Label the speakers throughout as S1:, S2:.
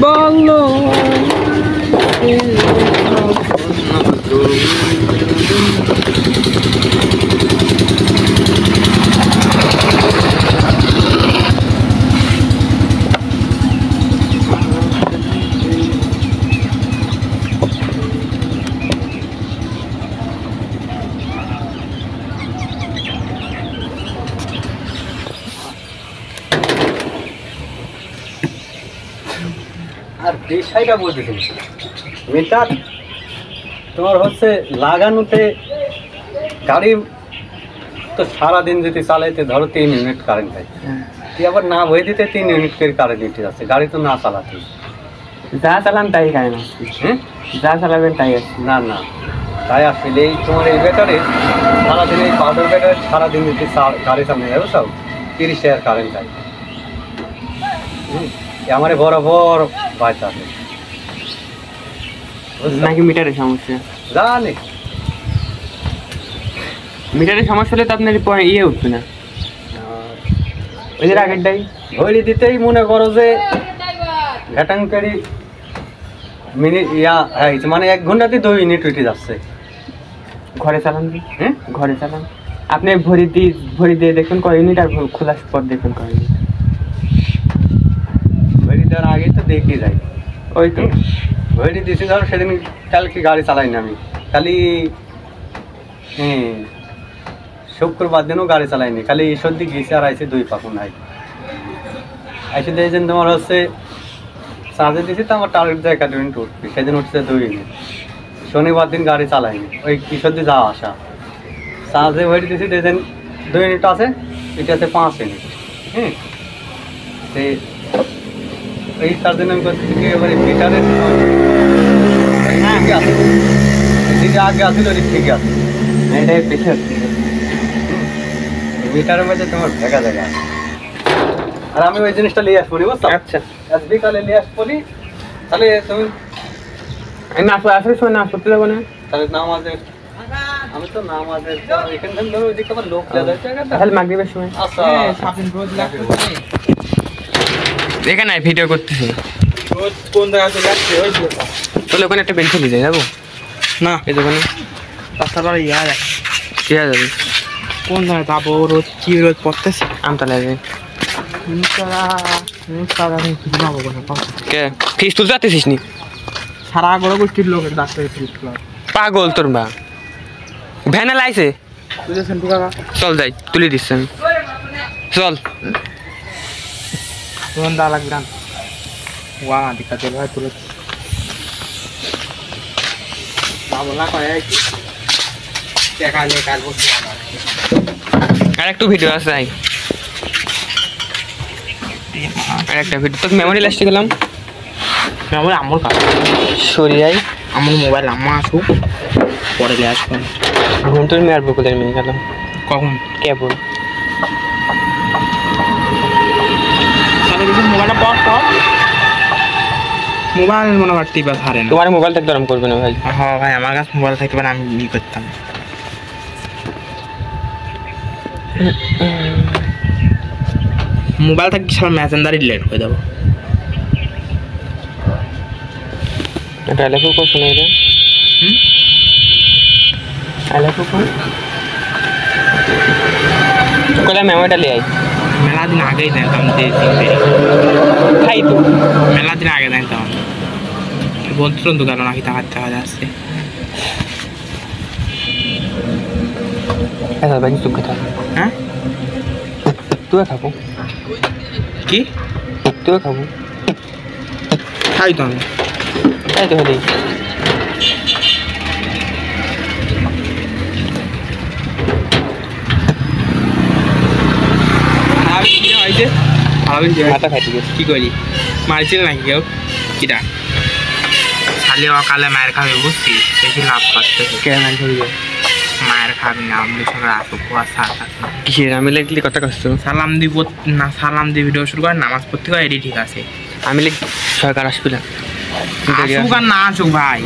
S1: বলো আর বিষয়টা বলতেছি মিটার তোমার হচ্ছে লাগানোতে গাড়ি তো সারাদিন যদি চালাইতে ধরো 3 ইউনিট কারেন্ট হয় তুই আবার না বই দিতে 3 ইউনিট করে কারেন্ট দিতে যাচ্ছে গাড়ি তো না চালাতে
S2: যা চালান তাই কারেন্ট আসছে
S1: হ্যাঁ
S2: যা চালাবেন তাই আসছে
S1: না না তাই আসলে এই তোমার এই ব্যাটারি সারাদিন এই পাউডার ব্যাটারি সারাদিন যদি গাড়ি সামনে যাবে সব 30 টাকার কারেন্ট হয় আমার বরাবর বাইতে আছে
S2: নাকি মিটারের সমস্যা
S1: জানি
S2: মিটারের সমস্যা হলে তো আপনার ইয়ে উঠবে না ওই যে আগেরটাই
S1: ঘড়ি দিতেই মনে করো যে ঘাটাঙ্কারি মিনিট মানে 1 ঘন্টাতে 2 ইউনিট উঠে যাচ্ছে
S2: ঘরে চালান কি
S1: হ্যাঁ
S2: ঘরে চালান আপনি ভরি দিয়ে দেখুন কয় ইউনিট আর খোলার পর দেখুন কয় ইউনিট
S1: ঘড়ি দেওয়ার আগে তো দেখে যাই
S2: ওই তো
S1: ঘড়ি দিয়েছি ধরো সেদিন কালকে গাড়ি চালাই না আমি খালি শুক্রবার দিনও গাড়ি চালাইনি খালি সর্দি গিয়েছে আর আইসে 2 পাখন নাই আইসে দিয়েছেন তোমার হচ্ছে চার্জে দিয়েছি তো আমার টার্গেট জায়গা ইউনিট উঠবে সেদিন উঠছে 2 ইউনিট শনিবার দিন গাড়ি চালাইনি ওই কিশোরদি যাওয়া আসা চার্জে ভরে দিয়েছি দিয়েছেন 2 ইউনিট আছে এটা আছে 5 ইউনিট হ্যাঁ এই তার জন্য আমি করছি কি এবারে মিটারের ঠিক আছে যেটা আগে আসছিল ওই ঠিক আছে
S2: এটাই প্রেশার
S1: মিটারের মধ্যে তোমার দেখা জায়গা আর আমি ওই জিনিসটা নিয়ে আসবো বুঝছো
S2: আচ্ছা
S1: আজ বিকালে নিয়ে আসবো তাহলে তুমি
S2: আমি আসলে সময় না করতে যাবো না
S1: তাহলে নামাজের আমি তো নামাজের এখান থেকে ধরো ওইদিকে আবার লোক যা যাচ্ছে
S2: তাহলে মাগরিবের সময়
S1: আচ্ছা
S2: এখানে ভিডিও করতেছি
S1: কোন জায়গায় চলে যাচ্ছে ওই
S2: তাহলে ওখানে একটা বেঞ্চ চলে যায় যাবো
S1: না
S2: এই দোকানে
S1: রাস্তাটা ইয়া যায়
S2: কে যাবে
S1: কোন জায়গায় যাবো রোদ কি রোদ পড়তেছে
S2: আমতলা যাবে কে ফিস তুলতে যাচ্ছিস নি
S1: সারা গড়ে গোষ্ঠীর লোকের ডাক্তার ফিস
S2: পাগল তোর বা ভ্যানে লাইছে
S1: বুঝেছেন তো কাকা
S2: চল যাই তুলে দিচ্ছেন চল
S1: তোমার দা লাগবে না ওয়া দিকাতে ভাই তুলে বাবলা কয় টাকা নিয়ে কাজ করতে
S2: আর একটু ভিডিও আছে আই আর একটা ভিডিও তোকে মেমোরি লাস্টে গেলাম
S1: মেমোরি আমার কাছে
S2: সরিয়াই
S1: আমার মোবাইল আম্মা আসুক পরে নিয়ে আসবো
S2: ঘুমটুর মেয়ে আর বকুলের মেয়ে গেলাম
S1: কখন
S2: কেবল
S1: মোবাইলটা পাওয়ার পর মোবাইল মনে হয় টিপা ছাড়ে না
S2: তোমার মোবাইল থেকে গরম করবে না ভাই
S1: হ্যাঁ ভাই আমার কাছে মোবাইল থাকতে পারে আমি ই করতাম মোবাইল থাকতে সব ম্যাসেঞ্জারই ডিলিট করে দেবো
S2: এটা আলাপু কো শুনে রে আলাপু কো কোলা মেমোরিটা লিয়ে আই
S1: মেলা দিন আগেই জানতাম যে
S2: খাই তো
S1: মেলা দিন আগে জানতাম বলছিলাম তো কারণ নাকি টাকা টাকা যাচ্ছে
S2: এটা বানি সুখ কথা
S1: হ্যাঁ
S2: তুই খাবো
S1: কি
S2: তুই খাবো
S1: খাই তো আমি
S2: তাই তো হলি মাথা খাইতে গেছে
S1: কি করি মারছিল নাকি কেউ কিটা খালি অকালে মায়ের খাবে বুঝছি বেশি লাভ করতে
S2: কেন ধরবে
S1: মায়ের খাবি না আমি সঙ্গে আসো কুয়াশা
S2: কিসের আমি লিখলি কথা কষ্ট
S1: সালাম দিব না সালাম দিয়ে ভিডিও শুরু করে নামাজ পড়তে করে এডি ঠিক আছে
S2: আমি লিখ সরকার আসবে না
S1: আসুক আর না আসুক ভাই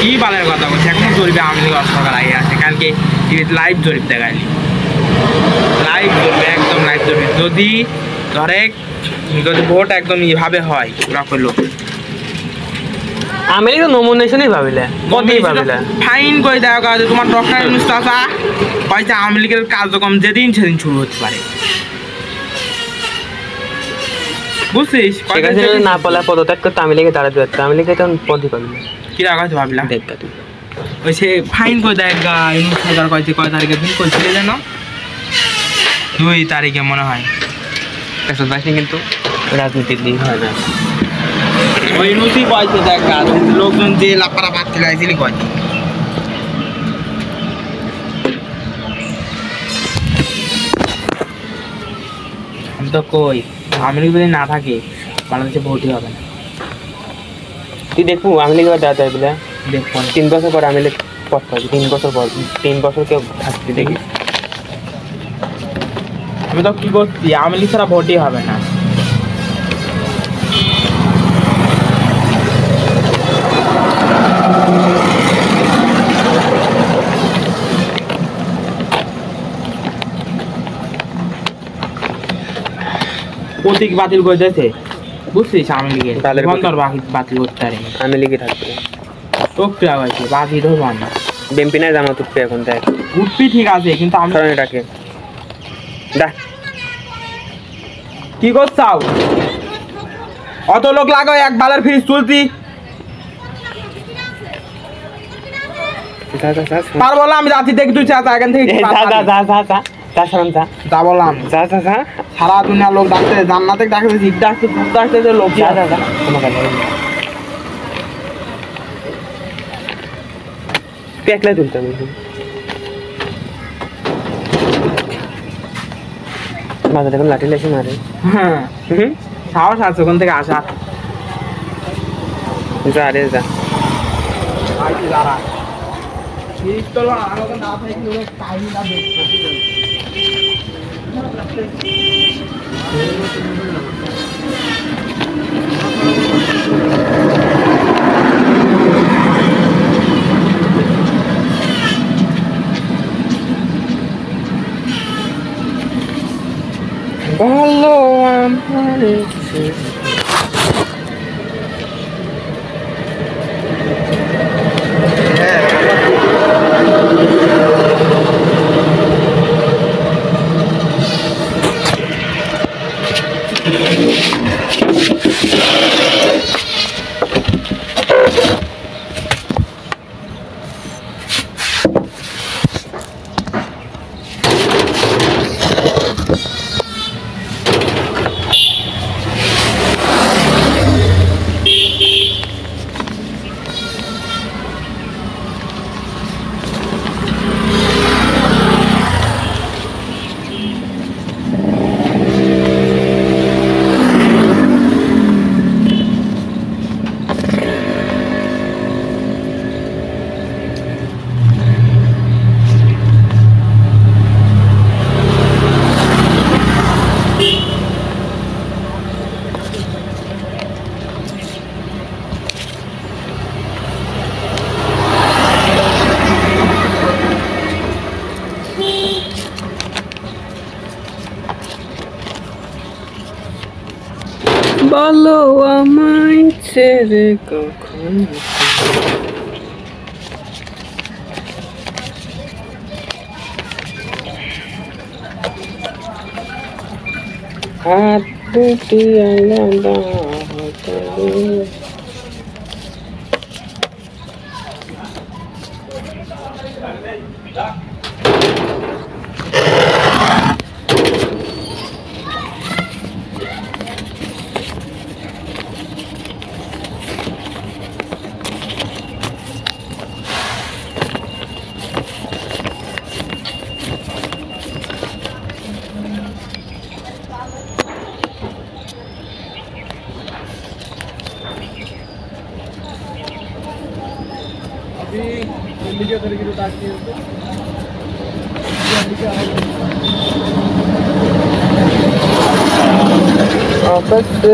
S1: কি বালের কথা বলছি এখনো জরিপে আমি সরকার আগে আছে কালকে লাইভ জরিপ দেখাইলি লাইভ জরিপ একদম লাইভ জরিপ যদি ধরে
S3: যদি ভোট একদম এইভাবে হয় ওরা করলো
S2: আমি তো নমিনেশনই ভাবিলে কতই ভাবিলে
S3: ফাইন করে দেওয়া কাজ তোমার ডক্টর মুস্তাফা কয়েছে আওয়ামী লীগের কার্যক্রম যেদিন সেদিন শুরু হতে পারে বুঝছিস
S2: না বলা পদত্যাগ করতে আমি লেগে দাঁড়াতে পারতো আমি লেগে তখন পদই পাবি না
S3: কি রাখা ভাবিলাম
S2: দেখবা তুই
S3: ওই সে ফাইন করে দেয় গা সরকার কয়েছে কয় তারিখে দিন করছিল যেন 2 তারিখে মনে হয়
S2: কিন্তু রাজনীতির দিন হয় না
S3: ওই নথি কয়েছে দেখ গা লোকজন যে লাপারা পাচ্ছিল আইছিলি কয় আমি তো কই আওয়ামী লীগ যদি না থাকে বাংলাদেশে ভোটই হবে না
S2: তুই দেখবো আমি লেগে দাঁড়াতে বলে
S3: দেখবো
S2: 3 বছর পর আমি লেগে পথ পাবি 3 বছর পর 3 বছর কেউ থাকতে দেখি
S3: আমি তো কি করছি আওয়ামী লীগ ছাড়া ভোটই হবে না প্রতীক বাতিল করে দিয়েছে বুঝছিস আওয়ামী লীগের বাতিল করতে পারে
S2: আমি লেগে থাকবো
S3: প্রক্রিয়া হয়েছে বাতিল হবো না
S2: বেম্পি নাই জামা তুলবে এখন দেখ
S3: উঠবি ঠিক আছে কিন্তু আমি
S2: রাখে দেখ
S3: কি করছাও অত লোক লাগাও এক বালের ফ্রিজ তুলতি তার বলো আমি যাচ্ছি দেখি তুই চা এখান থেকে যা বললাম সারা দুনিয়ার লোক ডাকতে জান্নাতে ডাকতে জিপ ডাকতে দুধ ডাকতে লোক
S2: একলাই তুলতে হবে বাজারে এখন লাঠি লেসে মারে
S3: হ্যাঁ সাহস আছে ওখান থেকে আসা
S2: যা রে যা
S3: দাঁড়া ঠিক তো না থাকলে কাহিনীটা দেখতে
S2: ভালো আমার বলো আমায় ছেড়ে কখন হাত দুটি আলাদা হতে आपस